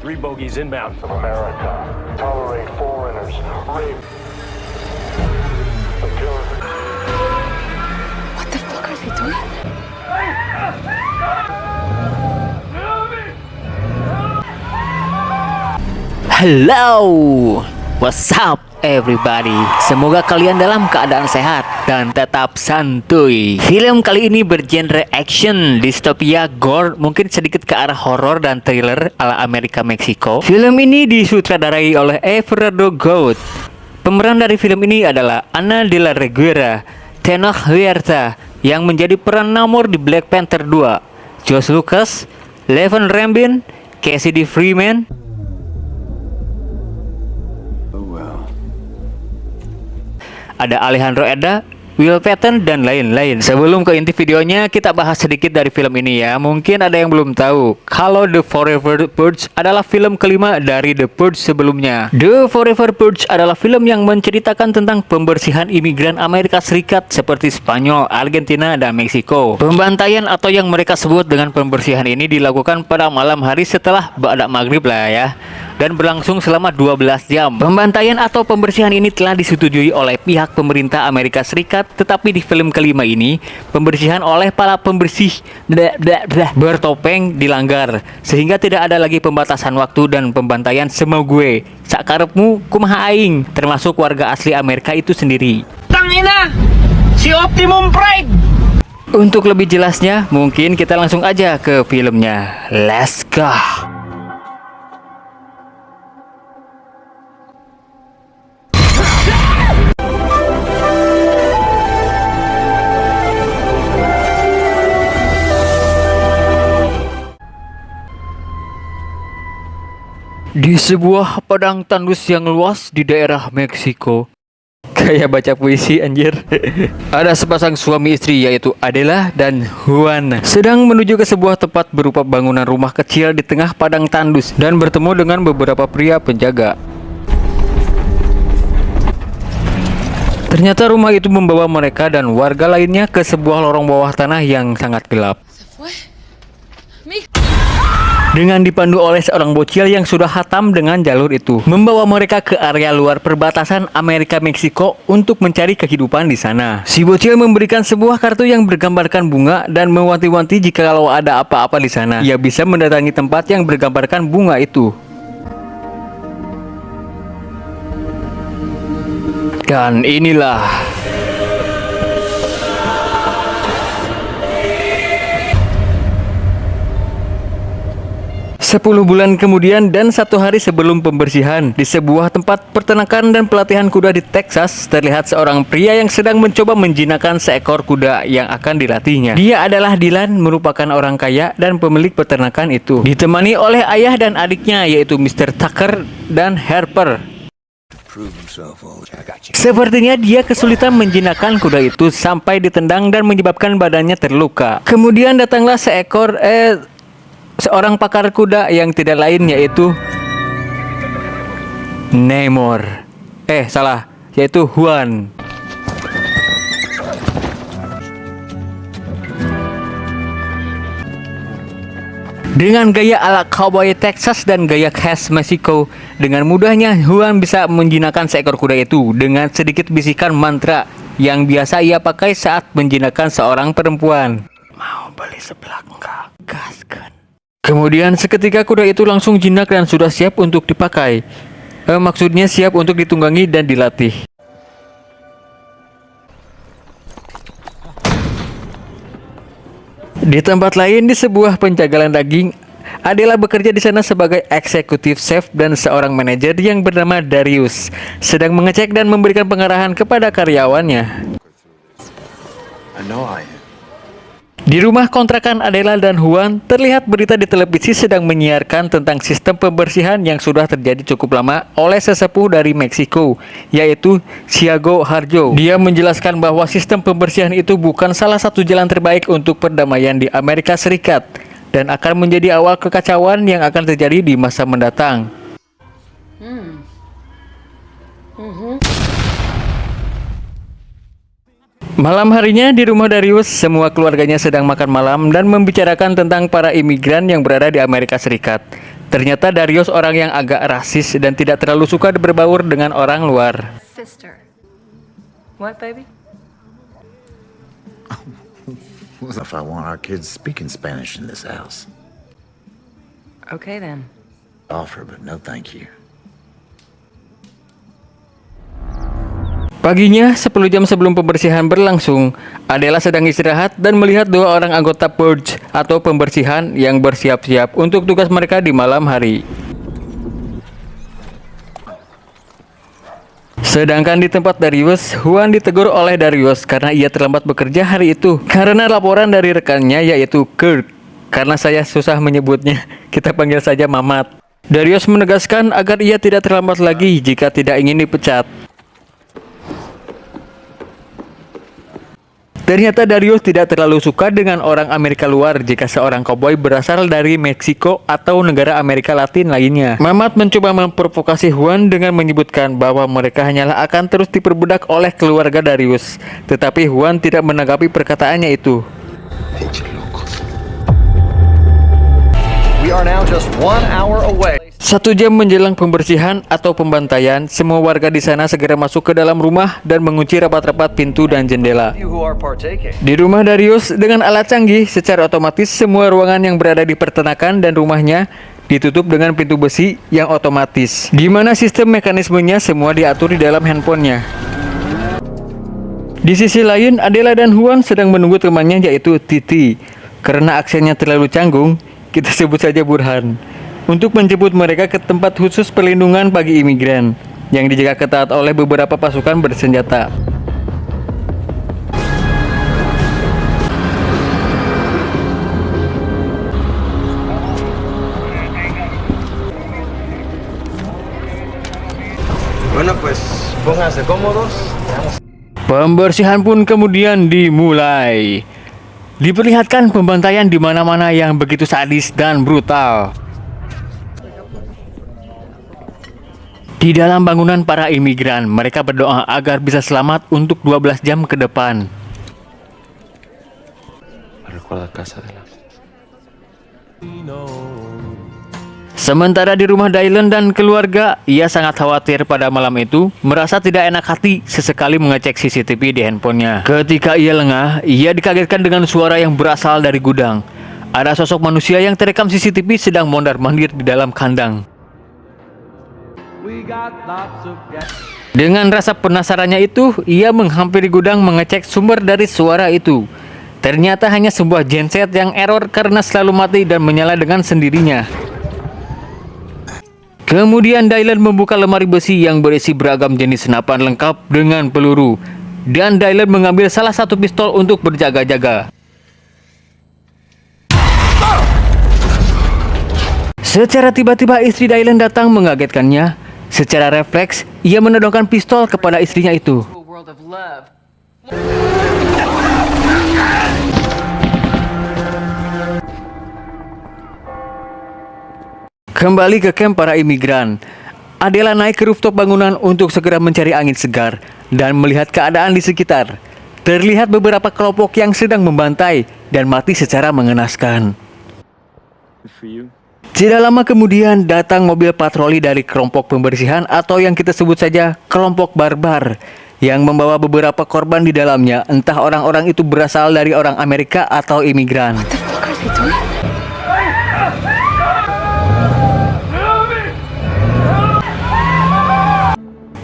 3 bogeys inbound. Of America. Tolerate foreigners. Rape. The killers. What the fuck are they doing? Hello, what's up everybody? Semoga kalian dalam keadaan sehat dan tetap santuy. Film kali ini bergenre action, dystopia, gore, mungkin sedikit ke arah horor dan thriller ala Amerika Meksiko. Film ini disutradarai oleh Everardo Gout. Pemeran dari film ini adalah Ana de la Reguera, Tenoch Huerta yang menjadi peran Namor di Black Panther 2, Josh Lucas, Levon Rambin, Cassidy Freeman, ada Alejandro Eda, Will Patton, dan lain-lain. Sebelum ke inti videonya, kita bahas sedikit dari film ini ya. Mungkin ada yang belum tahu, kalau The Forever Purge adalah film kelima dari The Purge sebelumnya. The Forever Purge adalah film yang menceritakan tentang pembersihan imigran Amerika Serikat seperti Spanyol, Argentina, dan Meksiko. Pembantaian atau yang mereka sebut dengan pembersihan ini dilakukan pada malam hari setelah ba'da maghrib lah ya, dan berlangsung selama 12 jam. Pembantaian atau pembersihan ini telah disetujui oleh pihak pemerintah Amerika Serikat, tetapi di film kelima ini, pembersihan oleh para pembersih bertopeng dilanggar, sehingga tidak ada lagi pembatasan waktu dan pembantaian semau gue, sakarepmu kumaha aing, termasuk warga asli Amerika itu sendiri. Tangina, si Optimum Pride. Untuk lebih jelasnya, mungkin kita langsung aja ke filmnya. Let's go. Di sebuah padang tandus yang luas di daerah Meksiko, kayak baca puisi anjir. Ada sepasang suami istri yaitu Adela dan Juan sedang menuju ke sebuah tempat berupa bangunan rumah kecil di tengah padang tandus dan bertemu dengan beberapa pria penjaga. Ternyata rumah itu membawa mereka dan warga lainnya ke sebuah lorong bawah tanah yang sangat gelap. Dengan dipandu oleh seorang bocil yang sudah hatam dengan jalur itu, membawa mereka ke area luar perbatasan Amerika Meksiko untuk mencari kehidupan di sana. Si bocil memberikan sebuah kartu yang bergambarkan bunga dan mewanti-wanti jika kalau ada apa-apa di sana, ia bisa mendatangi tempat yang bergambarkan bunga itu. Dan inilah 10 bulan kemudian dan 1 hari sebelum pembersihan, di sebuah tempat peternakan dan pelatihan kuda di Texas, terlihat seorang pria yang sedang mencoba menjinakkan seekor kuda yang akan dilatihnya. Dia adalah Dylan, merupakan orang kaya dan pemilik peternakan itu, ditemani oleh ayah dan adiknya yaitu Mr. Tucker dan Harper. Sepertinya dia kesulitan menjinakkan kuda itu sampai ditendang dan menyebabkan badannya terluka. Kemudian datanglah seorang pakar kuda yang tidak lain yaitu yaitu Juan. Dengan gaya ala cowboy Texas dan gaya khas Meksiko, dengan mudahnya Juan bisa menjinakkan seekor kuda itu dengan sedikit bisikan mantra yang biasa ia pakai saat menjinakkan seorang perempuan. Mau beli seblak enggak? Gaskan. Kemudian seketika kuda itu langsung jinak dan sudah siap untuk dipakai. Maksudnya siap untuk ditunggangi dan dilatih. Di tempat lain, di sebuah penjagalan daging, Adela bekerja di sana sebagai eksekutif chef dan seorang manajer yang bernama Darius sedang mengecek dan memberikan pengarahan kepada karyawannya. Di rumah kontrakan Adela dan Juan, terlihat berita di televisi sedang menyiarkan tentang sistem pembersihan yang sudah terjadi cukup lama oleh sesepuh dari Meksiko, yaitu Siago Harjo. Dia menjelaskan bahwa sistem pembersihan itu bukan salah satu jalan terbaik untuk perdamaian di Amerika Serikat dan akan menjadi awal kekacauan yang akan terjadi di masa mendatang. Malam harinya di rumah Darius, semua keluarganya sedang makan malam dan membicarakan tentang para imigran yang berada di Amerika Serikat. Ternyata Darius orang yang agak rasis dan tidak terlalu suka berbaur dengan orang luar. Sister. What, baby? If I want our kids speaking Spanish in this house. Okay then. Offer, but no thank you. Paginya, 10 jam sebelum pembersihan berlangsung, Adela sedang istirahat dan melihat dua orang anggota purge atau pembersihan yang bersiap-siap untuk tugas mereka di malam hari. Sedangkan di tempat Darius, Juan ditegur oleh Darius karena ia terlambat bekerja hari itu karena laporan dari rekannya yaitu Kirk. Karena saya susah menyebutnya, kita panggil saja Mamat. Darius menegaskan agar ia tidak terlambat lagi jika tidak ingin dipecat. Ternyata Darius tidak terlalu suka dengan orang Amerika luar jika seorang koboi berasal dari Meksiko atau negara Amerika Latin lainnya. Mamat mencoba memprovokasi Juan dengan menyebutkan bahwa mereka hanyalah akan terus diperbudak oleh keluarga Darius. Tetapi Juan tidak menanggapi perkataannya itu. We are now just 1 hour away. 1 jam menjelang pembersihan atau pembantaian, semua warga di sana segera masuk ke dalam rumah dan mengunci rapat-rapat pintu dan jendela. You who are partaking. Di rumah Darius, dengan alat canggih, secara otomatis semua ruangan yang berada di peternakan dan rumahnya ditutup dengan pintu besi yang otomatis, di mana sistem mekanismenya semua diatur di dalam handphonenya. Di sisi lain, Adela dan Juan sedang menunggu temannya yaitu Titi. Karena aksennya terlalu canggung, kita sebut saja Burhan, untuk menjemput mereka ke tempat khusus perlindungan bagi imigran yang dijaga ketat oleh beberapa pasukan bersenjata. Bueno, pues pónganse cómodos. Pembersihan pun kemudian dimulai. Diperlihatkan pembantaian di mana-mana yang begitu sadis dan brutal. Di dalam bangunan para imigran, mereka berdoa agar bisa selamat untuk 12 jam ke depan. Sementara di rumah Dylan dan keluarga, ia sangat khawatir pada malam itu, merasa tidak enak hati sesekali mengecek CCTV di handphonenya. Ketika ia lengah, ia dikagetkan dengan suara yang berasal dari gudang. Ada sosok manusia yang terekam CCTV sedang mondar-mandir di dalam kandang. Dengan rasa penasarannya itu, ia menghampiri gudang mengecek sumber dari suara itu. Ternyata hanya sebuah genset yang error karena selalu mati dan menyala dengan sendirinya. Kemudian Dylan membuka lemari besi yang berisi beragam jenis senapan lengkap dengan peluru. Dan Dylan mengambil salah satu pistol untuk berjaga-jaga. Secara tiba-tiba istri Dylan datang mengagetkannya. Secara refleks, ia menodongkan pistol kepada istrinya itu. Kembali ke kamp para imigran, Adela naik ke rooftop bangunan untuk segera mencari angin segar dan melihat keadaan di sekitar. Terlihat beberapa kelompok yang sedang membantai dan mati secara mengenaskan. Tidak lama kemudian datang mobil patroli dari kelompok pembersihan atau yang kita sebut saja kelompok barbar yang membawa beberapa korban di dalamnya, entah orang-orang itu berasal dari orang Amerika atau imigran. What the fuck are they doing?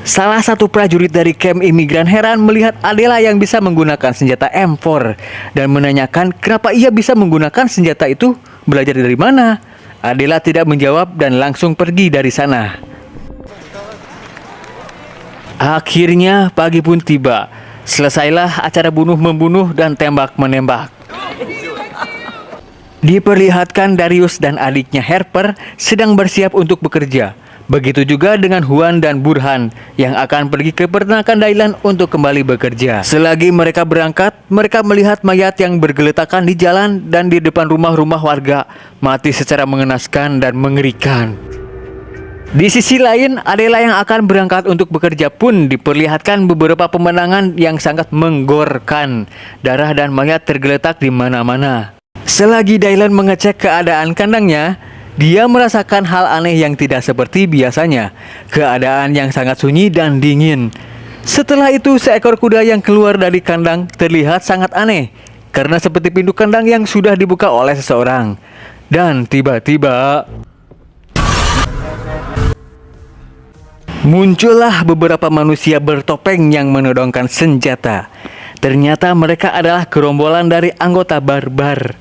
Salah satu prajurit dari kamp imigran heran melihat Adela yang bisa menggunakan senjata M4 dan menanyakan kenapa ia bisa menggunakan senjata itu, belajar dari mana. Adela tidak menjawab dan langsung pergi dari sana. Akhirnya pagi pun tiba. Selesailah acara bunuh-membunuh dan tembak-menembak. Diperlihatkan Darius dan adiknya Harper sedang bersiap untuk bekerja. Begitu juga dengan Juan dan Burhan yang akan pergi ke peternakan Dylan untuk kembali bekerja. Selagi mereka berangkat, mereka melihat mayat yang bergeletakan di jalan dan di depan rumah-rumah warga, mati secara mengenaskan dan mengerikan. Di sisi lain, Adela yang akan berangkat untuk bekerja pun diperlihatkan beberapa pemandangan yang sangat menggorkan. Darah dan mayat tergeletak di mana-mana. Selagi Dylan mengecek keadaan kandangnya, Dia merasakan hal aneh yang tidak seperti biasanya, keadaan yang sangat sunyi dan dingin. Setelah itu seekor kuda yang keluar dari kandang terlihat sangat aneh, karena seperti pintu kandang yang sudah dibuka oleh seseorang. Dan tiba-tiba muncullah beberapa manusia bertopeng yang menodongkan senjata. Ternyata mereka adalah gerombolan dari anggota barbar.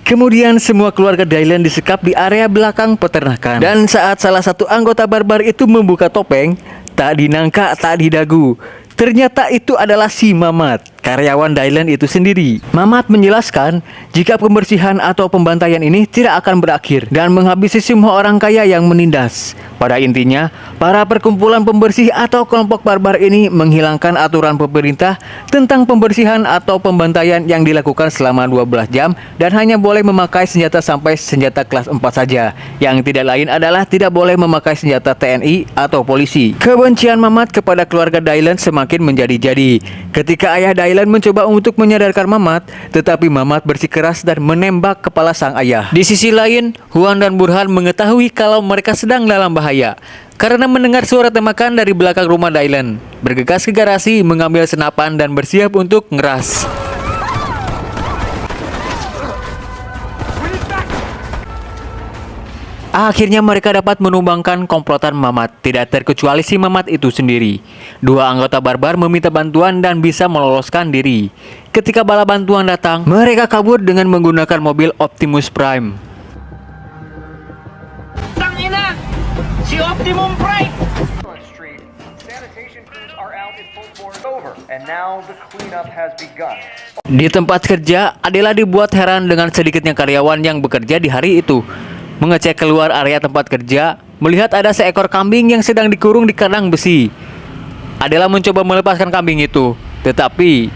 Kemudian semua keluarga Dylan disekap di area belakang peternakan. Dan saat salah satu anggota barbar itu membuka topeng, tak dinangka tak didagu, ternyata itu adalah si Mamat, karyawan Dylan itu sendiri. Mamat menjelaskan jika pembersihan atau pembantaian ini tidak akan berakhir dan menghabisi semua orang kaya yang menindas. Pada intinya, para perkumpulan pembersih atau kelompok barbar ini menghilangkan aturan pemerintah tentang pembersihan atau pembantaian yang dilakukan selama 12 jam dan hanya boleh memakai senjata sampai senjata kelas 4 saja. Yang tidak lain adalah tidak boleh memakai senjata TNI atau polisi. Kebencian Mamat kepada keluarga Dylan semakin menjadi-jadi ketika ayah Dylan mencoba untuk menyadarkan Mamat, tetapi Mamat bersikeras dan menembak kepala sang ayah. Di sisi lain, Juan dan Burhan mengetahui kalau mereka sedang dalam bahaya karena mendengar suara tembakan dari belakang rumah Dylan. Bergegas ke garasi, mengambil senapan dan bersiap untuk ngeras. Akhirnya mereka dapat menumbangkan komplotan Mamat, tidak terkecuali si Mamat itu sendiri. Dua anggota barbar meminta bantuan dan bisa meloloskan diri. Ketika bala bantuan datang, mereka kabur dengan menggunakan mobil Optimus Prime. Tangina! Si Optimum Prime! Street, sanitation crews are out in full force over, and now the cleanup has begun. Di tempat kerja, Adela dibuat heran dengan sedikitnya karyawan yang bekerja di hari itu. Mengecek keluar area tempat kerja, melihat ada seekor kambing yang sedang dikurung di kandang besi. Adela mencoba melepaskan kambing itu, tetapi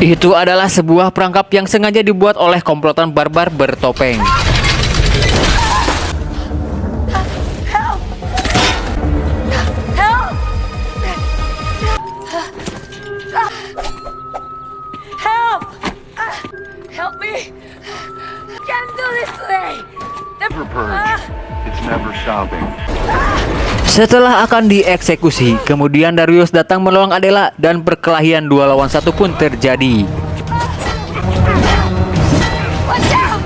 itu adalah sebuah perangkap yang sengaja dibuat oleh komplotan barbar bertopeng. Help me! Can't do this way! Never purge. It's never stopping. Setelah akan dieksekusi, kemudian Darius datang menolong Adela dan perkelahian 2 lawan 1 pun terjadi. Watch out!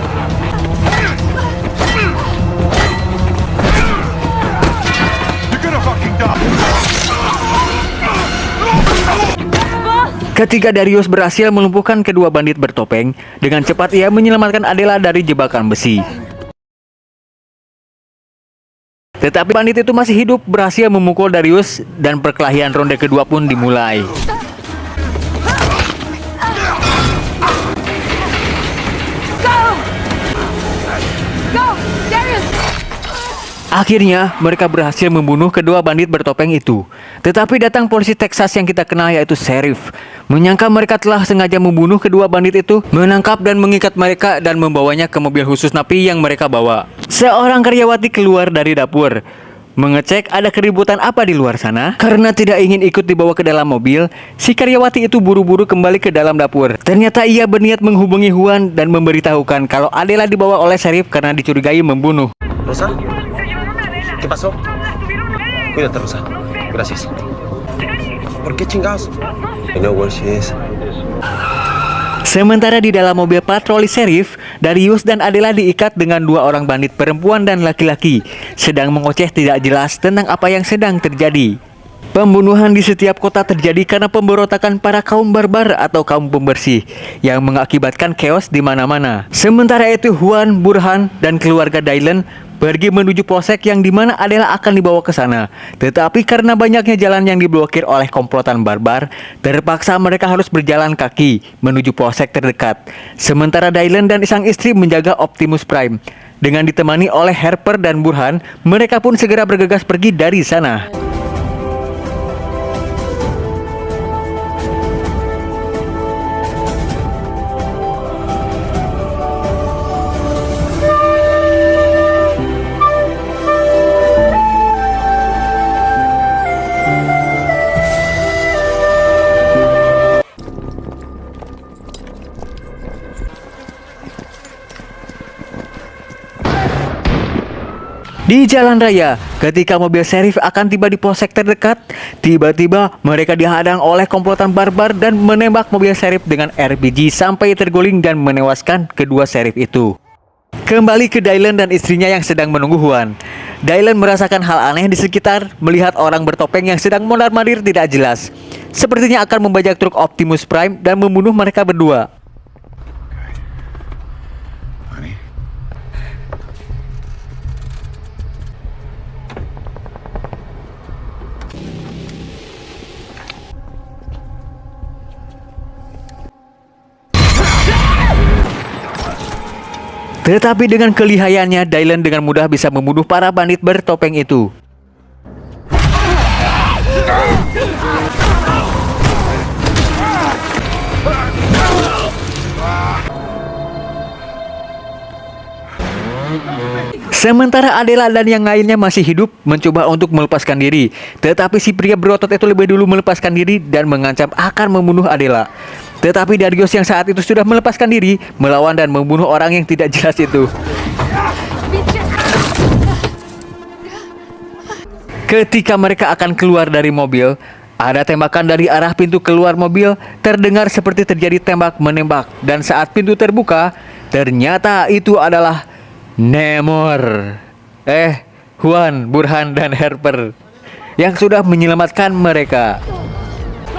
You're gonna fucking die. Ketika Darius berhasil melumpuhkan kedua bandit bertopeng, dengan cepat ia menyelamatkan Adela dari jebakan besi. Tetapi bandit itu masih hidup, berhasil memukul Darius dan perkelahian ronde kedua pun dimulai. Go! Darius! Akhirnya mereka berhasil membunuh kedua bandit bertopeng itu. Tetapi datang polisi Texas yang kita kenal, yaitu Sheriff. Menyangka mereka telah sengaja membunuh kedua bandit itu, menangkap dan mengikat mereka dan membawanya ke mobil khusus napi yang mereka bawa. Seorang karyawati keluar dari dapur, mengecek ada keributan apa di luar sana. Karena tidak ingin ikut dibawa ke dalam mobil, si karyawati itu buru-buru kembali ke dalam dapur. Ternyata ia berniat menghubungi Juan dan memberitahukan kalau Adela dibawa oleh Sheriff karena dicurigai membunuh. Rosa? ¿Qué pasó? Cuídate, Rosa. Gracias. ¿Por qué chingados? I know where she is. Sementara di dalam mobil patroli Sheriff, Darius dan Adela diikat dengan 2 orang bandit perempuan dan laki-laki, sedang mengoceh tidak jelas tentang apa yang sedang terjadi. Pembunuhan di setiap kota terjadi karena pemberontakan para kaum barbar atau kaum pembersih yang mengakibatkan chaos di mana-mana. Sementara itu Juan, Burhan, dan keluarga Dylan pergi menuju polsek yang dimana Adela akan dibawa ke sana. Tetapi karena banyaknya jalan yang diblokir oleh komplotan barbar, terpaksa mereka harus berjalan kaki menuju polsek terdekat. Sementara Dylan dan sang istri menjaga Optimus Prime. Dengan ditemani oleh Harper dan Burhan, mereka pun segera bergegas pergi dari sana. Di jalan raya, ketika mobil sheriff akan tiba di polsek terdekat, tiba-tiba mereka dihadang oleh komplotan barbar dan menembak mobil sheriff dengan RPG sampai terguling dan menewaskan kedua sheriff itu. Kembali ke Dylan dan istrinya yang sedang menunggu Juan. Dylan merasakan hal aneh di sekitar, melihat orang bertopeng yang sedang mondar-mandir tidak jelas. Sepertinya akan membajak truk Optimus Prime dan membunuh mereka berdua. Tetapi dengan kelihayannya, Dylan dengan mudah bisa membunuh para bandit bertopeng itu. Sementara Adela dan yang lainnya masih hidup, mencoba untuk melepaskan diri. Tetapi si pria berotot itu lebih dulu melepaskan diri dan mengancam akan membunuh Adela. Tetapi Darius yang saat itu sudah melepaskan diri, melawan dan membunuh orang yang tidak jelas itu. Ketika mereka akan keluar dari mobil, ada tembakan dari arah pintu keluar mobil, terdengar seperti terjadi tembak-menembak. Dan saat pintu terbuka, ternyata itu adalah Namor, Juan, Burhan, dan Harper yang sudah menyelamatkan mereka.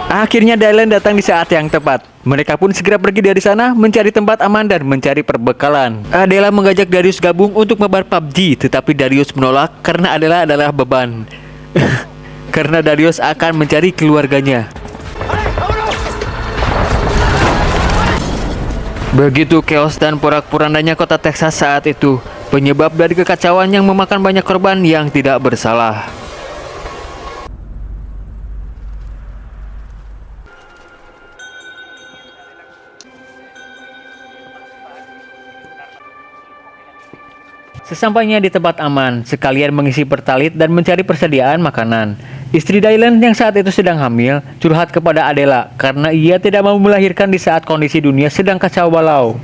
Akhirnya Dylan datang di saat yang tepat. Mereka pun segera pergi dari sana mencari tempat aman dan mencari perbekalan. Adela mengajak Darius gabung untuk mabar PUBG, tetapi Darius menolak karena Adela adalah beban. Karena Darius akan mencari keluarganya. Begitu chaos dan porak-porandanya kota Texas saat itu, penyebab dari kekacauan yang memakan banyak korban yang tidak bersalah. Sesampainya di tempat aman, sekalian mengisi pertalit dan mencari persediaan makanan. Istri Dylan yang saat itu sedang hamil, curhat kepada Adela karena ia tidak mau melahirkan di saat kondisi dunia sedang kacau balau.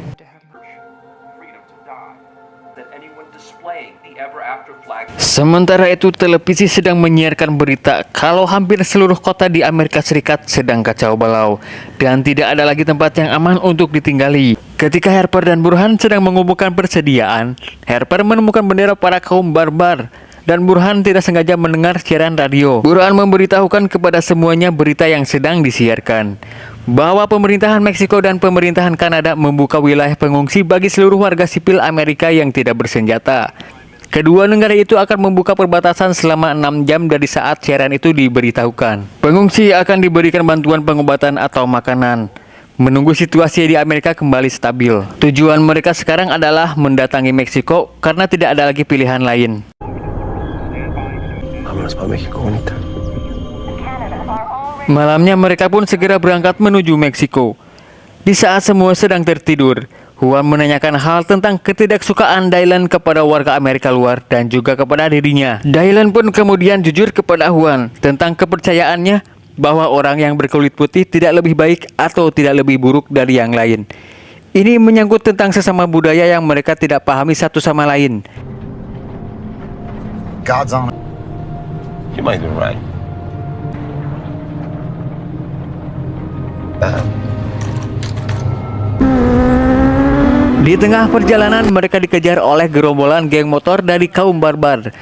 Sementara itu televisi sedang menyiarkan berita kalau hampir seluruh kota di Amerika Serikat sedang kacau balau dan tidak ada lagi tempat yang aman untuk ditinggali. Ketika Harper dan Burhan sedang mengumpulkan persediaan, Harper menemukan bendera para kaum barbar dan Burhan tidak sengaja mendengar siaran radio. Burhan memberitahukan kepada semuanya berita yang sedang disiarkan, bahwa pemerintahan Meksiko dan pemerintahan Kanada membuka wilayah pengungsi bagi seluruh warga sipil Amerika yang tidak bersenjata. Kedua negara itu akan membuka perbatasan selama 6 jam dari saat siaran itu diberitahukan. Pengungsi akan diberikan bantuan pengobatan atau makanan, menunggu situasi di Amerika kembali stabil. Tujuan mereka sekarang adalah mendatangi Meksiko karena tidak ada lagi pilihan lain. Malamnya mereka pun segera berangkat menuju Meksiko. Di saat semua sedang tertidur, Juan menanyakan hal tentang ketidaksukaan Dylan kepada warga Amerika luar dan juga kepada dirinya. Dylan pun kemudian jujur kepada Juan tentang kepercayaannya bahwa orang yang berkulit putih tidak lebih baik atau tidak lebih buruk dari yang lain. Ini menyangkut tentang sesama budaya yang mereka tidak pahami satu sama lain. God's on it. You might be right. Di tengah perjalanan mereka dikejar oleh gerombolan geng motor dari kaum barbar.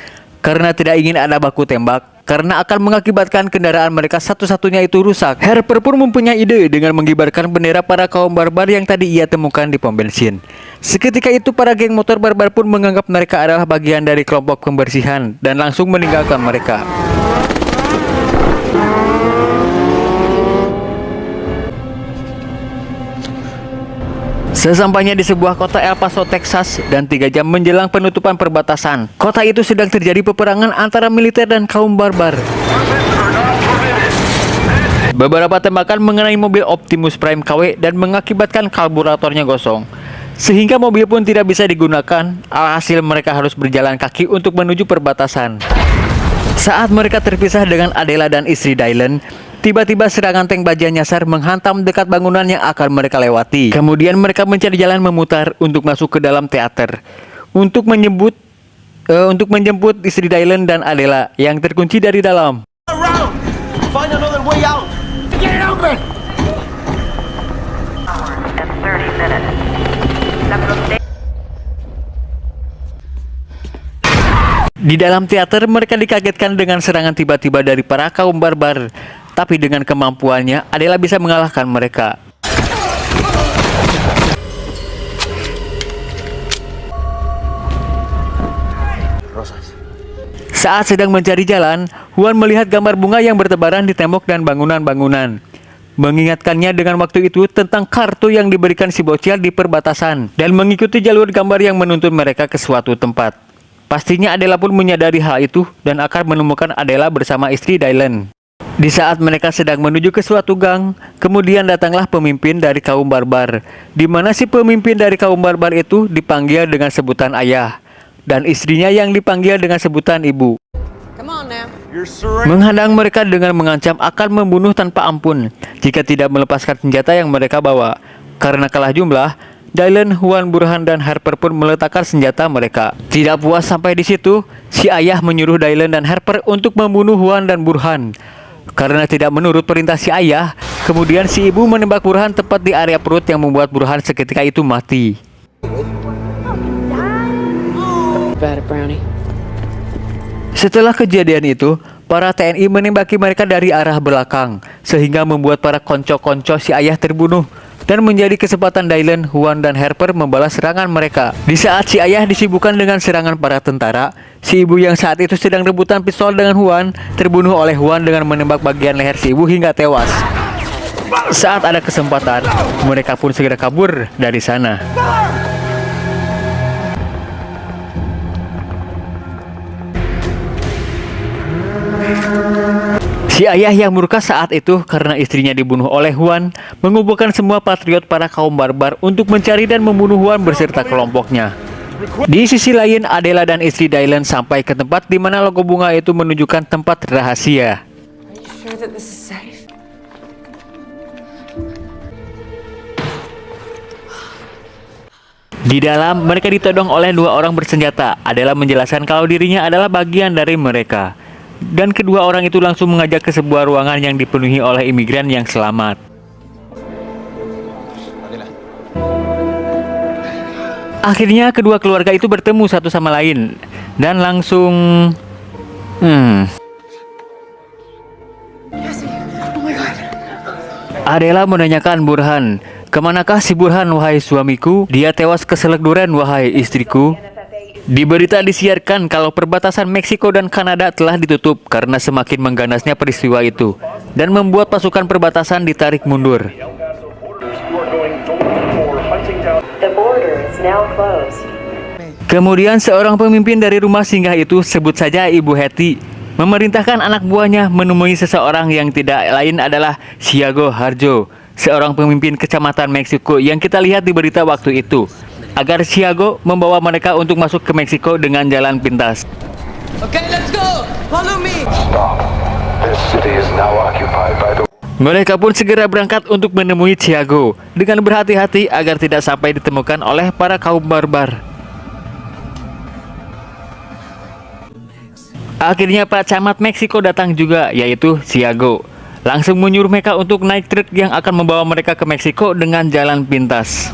Karena tidak ingin ada baku tembak, karena akan mengakibatkan kendaraan mereka satu-satunya itu rusak. Harper pun mempunyai ide dengan mengibarkan bendera para kaum barbar yang tadi ia temukan di pom bensin. Seketika itu para geng motor barbar pun menganggap mereka adalah bagian dari kelompok pembersihan dan langsung meninggalkan mereka. Sesampainya di sebuah kota El Paso, Texas, dan 3 jam menjelang penutupan perbatasan, kota itu sedang terjadi peperangan antara militer dan kaum barbar. Beberapa tembakan mengenai mobil Optimus Prime KW dan mengakibatkan karburatornya gosong, sehingga mobil pun tidak bisa digunakan. Alhasil mereka harus berjalan kaki untuk menuju perbatasan. Saat mereka terpisah dengan Adela dan istri Dylan, tiba-tiba serangan tank baja nyasar menghantam dekat bangunan yang akan mereka lewati. Kemudian mereka mencari jalan memutar untuk masuk ke dalam teater untuk menyebut untuk menjemput istri Dylan dan Adela yang terkunci dari dalam. Find another way out. Get it open! Di dalam teater, mereka dikagetkan dengan serangan tiba-tiba dari para kaum barbar. Tapi dengan kemampuannya, Adela bisa mengalahkan mereka. Saat sedang mencari jalan, Juan melihat gambar bunga yang bertebaran di tembok dan bangunan-bangunan. Mengingatkannya dengan waktu itu tentang kartu yang diberikan si bocil di perbatasan dan mengikuti jalur gambar yang menuntun mereka ke suatu tempat. Pastinya Adela pun menyadari hal itu dan akan menemukan Adela bersama istri Dylan. Di saat mereka sedang menuju ke suatu gang, kemudian datanglah pemimpin dari kaum barbar, di mana si pemimpin dari kaum barbar itu dipanggil dengan sebutan ayah, dan istrinya yang dipanggil dengan sebutan ibu. Menghadang mereka dengan mengancam akan membunuh tanpa ampun jika tidak melepaskan senjata yang mereka bawa. Karena kalah jumlah, Dylan, Juan, Burhan, dan Harper pun meletakkan senjata mereka. Tidak puas sampai di situ, si ayah menyuruh Dylan dan Harper untuk membunuh Juan dan Burhan. Karena tidak menurut perintah si ayah, kemudian si ibu menembak Burhan tepat di area perut yang membuat Burhan seketika itu mati. Setelah kejadian itu, para TNI menembaki mereka dari arah belakang, sehingga membuat para konco-konco si ayah terbunuh, dan menjadi kesempatan Dylan, Juan, dan Harper membalas serangan mereka. Di saat si ayah disibukkan dengan serangan para tentara, si ibu yang saat itu sedang rebutan pistol dengan Juan, terbunuh oleh Juan dengan menembak bagian leher si ibu hingga tewas. Saat ada kesempatan, mereka pun segera kabur dari sana. Si ayah yang murka saat itu karena istrinya dibunuh oleh Juan mengumpulkan semua patriot para kaum barbar untuk mencari dan membunuh Juan beserta kelompoknya. Di sisi lain, Adela dan istri Dylan sampai ke tempat di mana logo bunga itu menunjukkan tempat rahasia. Di dalam, mereka ditodong oleh dua orang bersenjata. Adela menjelaskan kalau dirinya adalah bagian dari mereka. Dan kedua orang itu langsung mengajak ke sebuah ruangan yang dipenuhi oleh imigran yang selamat. Akhirnya kedua keluarga itu bertemu satu sama lain dan langsung Adela menanyakan Burhan, "Kemanakah si Burhan, wahai suamiku? Dia tewas keselak durian, wahai istriku." Di berita disiarkan kalau perbatasan Meksiko dan Kanada telah ditutup karena semakin mengganasnya peristiwa itu dan membuat pasukan perbatasan ditarik mundur. Kemudian seorang pemimpin dari rumah singgah itu, sebut saja Ibu Hetty, memerintahkan anak buahnya menemui seseorang yang tidak lain adalah Siago Harjo, seorang pemimpin kecamatan Meksiko yang kita lihat di berita waktu itu, agar Siago membawa mereka untuk masuk ke Meksiko dengan jalan pintas. Okay, let's go. Follow me. Stop. This city is now occupied by the... Mereka pun segera berangkat untuk menemui Thiago dengan berhati-hati agar tidak sampai ditemukan oleh para kaum barbar. Akhirnya Pak Camat Meksiko datang juga, yaitu Thiago. Langsung menyuruh mereka untuk naik truk yang akan membawa mereka ke Meksiko dengan jalan pintas.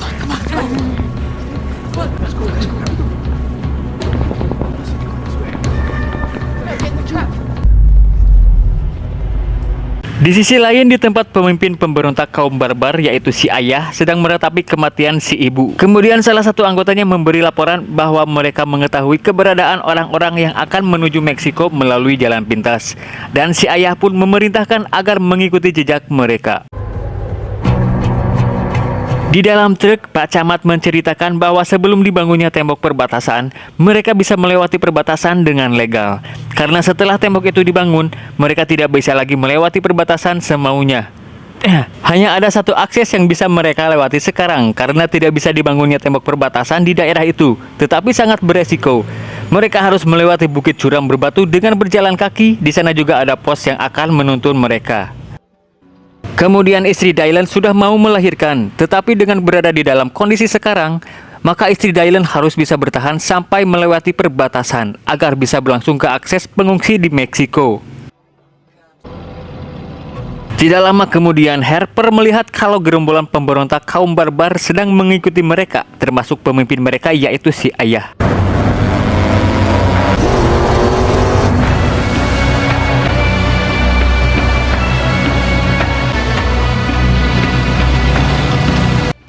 Di sisi lain, di tempat pemimpin pemberontak kaum barbar yaitu si ayah sedang meratapi kematian si ibu. Kemudian salah satu anggotanya memberi laporan bahwa mereka mengetahui keberadaan orang-orang yang akan menuju Meksiko melalui jalan pintas. Dan si ayah pun memerintahkan agar mengikuti jejak mereka. Di dalam truk, Pak Camat menceritakan bahwa sebelum dibangunnya tembok perbatasan, mereka bisa melewati perbatasan dengan legal. Karena setelah tembok itu dibangun, mereka tidak bisa lagi melewati perbatasan semaunya. Hanya ada satu akses yang bisa mereka lewati sekarang, karena tidak bisa dibangunnya tembok perbatasan di daerah itu, tetapi sangat beresiko. Mereka harus melewati bukit curam berbatu dengan berjalan kaki. Di sana juga ada pos yang akan menuntun mereka. Kemudian istri Dylan sudah mau melahirkan, tetapi dengan berada di dalam kondisi sekarang, maka istri Dylan harus bisa bertahan sampai melewati perbatasan agar bisa berlangsung ke akses pengungsi di Meksiko. Tidak lama kemudian, Harper melihat kalau gerombolan pemberontak kaum barbar sedang mengikuti mereka, termasuk pemimpin mereka yaitu si ayah.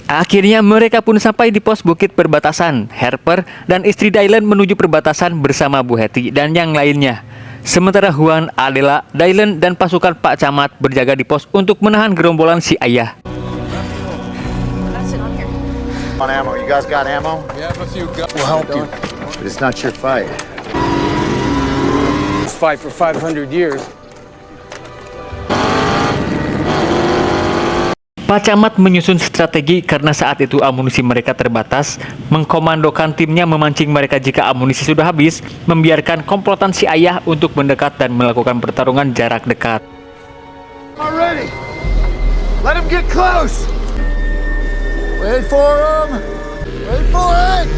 Akhirnya mereka pun sampai di pos bukit perbatasan. Harper dan istri Dylan menuju perbatasan bersama Bu Hetty dan yang lainnya. Sementara Juan, Adela, Dylan, dan pasukan Pak Camat berjaga di pos untuk menahan gerombolan si ayah. On ammo. You guys got ammo? Yeah, a few guys. We'll help you. But it's not your fight. Fight for 500 years. Pak Camat menyusun strategi karena saat itu amunisi mereka terbatas, mengkomandokan timnya memancing mereka jika amunisi sudah habis, membiarkan komplotan si ayah untuk mendekat dan melakukan pertarungan jarak dekat. Already. Let him get close. Wait for him. Wait for it.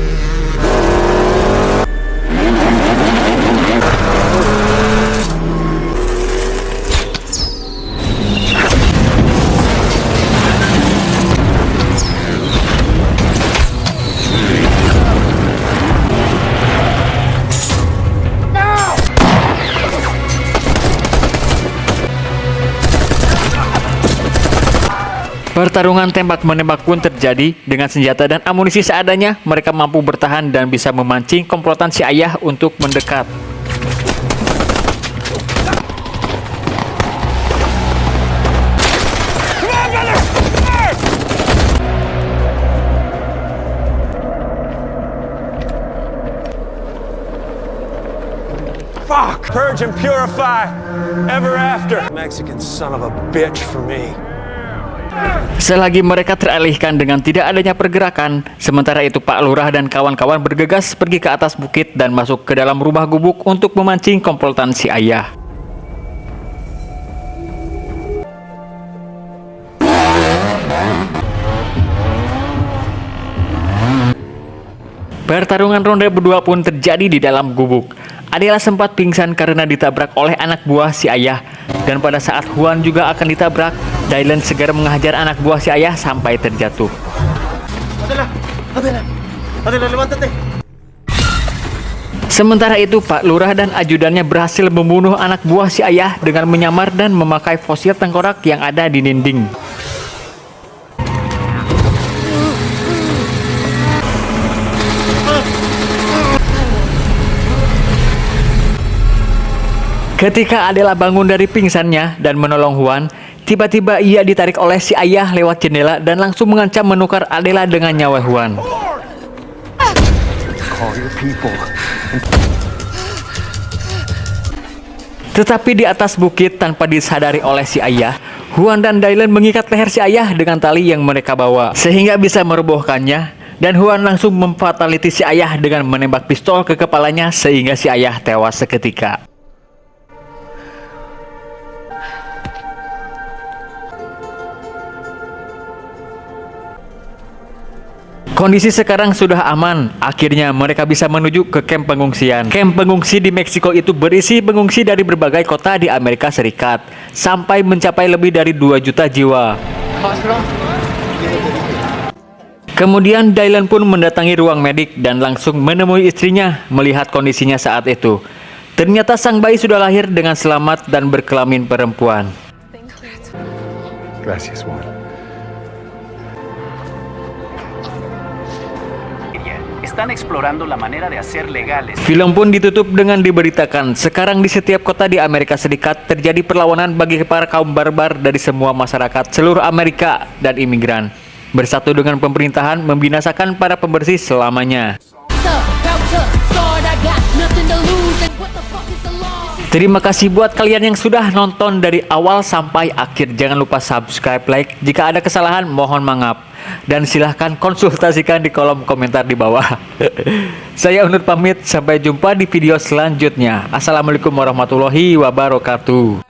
Pertarungan tembak-menembak pun terjadi. Dengan senjata dan amunisi seadanya, mereka mampu bertahan dan bisa memancing komplotan si ayah untuk mendekat. Fuck! Purge and purify. Ever after. Mexican son of a bitch for me. Selagi mereka teralihkan dengan tidak adanya pergerakan, sementara itu Pak Lurah dan kawan-kawan bergegas pergi ke atas bukit dan masuk ke dalam rumah gubuk untuk memancing komplotan si ayah. Pertarungan ronde berdua pun terjadi di dalam gubuk. Adela sempat pingsan karena ditabrak oleh anak buah si ayah, dan pada saat Juan juga akan ditabrak, Dylan segera menghajar anak buah si ayah sampai terjatuh. Adela, levántate. Sementara itu Pak Lurah dan ajudannya berhasil membunuh anak buah si ayah dengan menyamar dan memakai fosil tengkorak yang ada di dinding. Ketika Adela bangun dari pingsannya dan menolong Juan, tiba-tiba ia ditarik oleh si ayah lewat jendela dan langsung mengancam menukar Adela dengan nyawa Juan. Tetapi di atas bukit tanpa disadari oleh si ayah, Juan dan Dylan mengikat leher si ayah dengan tali yang mereka bawa, sehingga bisa merobohkannya, dan Juan langsung memfataliti si ayah dengan menembak pistol ke kepalanya sehingga si ayah tewas seketika. Kondisi sekarang sudah aman. Akhirnya mereka bisa menuju ke kamp pengungsian. Kamp pengungsi di Meksiko itu berisi pengungsi dari berbagai kota di Amerika Serikat, sampai mencapai lebih dari 2 juta jiwa. Kemudian Dylan pun mendatangi ruang medik dan langsung menemui istrinya melihat kondisinya saat itu. Ternyata sang bayi sudah lahir dengan selamat dan berkelamin perempuan. Gracias, Juan. Film pun ditutup dengan diberitakan, sekarang di setiap kota di Amerika Serikat terjadi perlawanan bagi para kaum barbar dari semua masyarakat seluruh Amerika dan imigran, bersatu dengan pemerintahan membinasakan para pembersih selamanya. Terima kasih buat kalian yang sudah nonton dari awal sampai akhir. Jangan lupa subscribe, like. Jika ada kesalahan mohon maaf, dan silahkan konsultasikan di kolom komentar di bawah. Saya undur pamit, sampai jumpa di video selanjutnya. Assalamualaikum warahmatullahi wabarakatuh.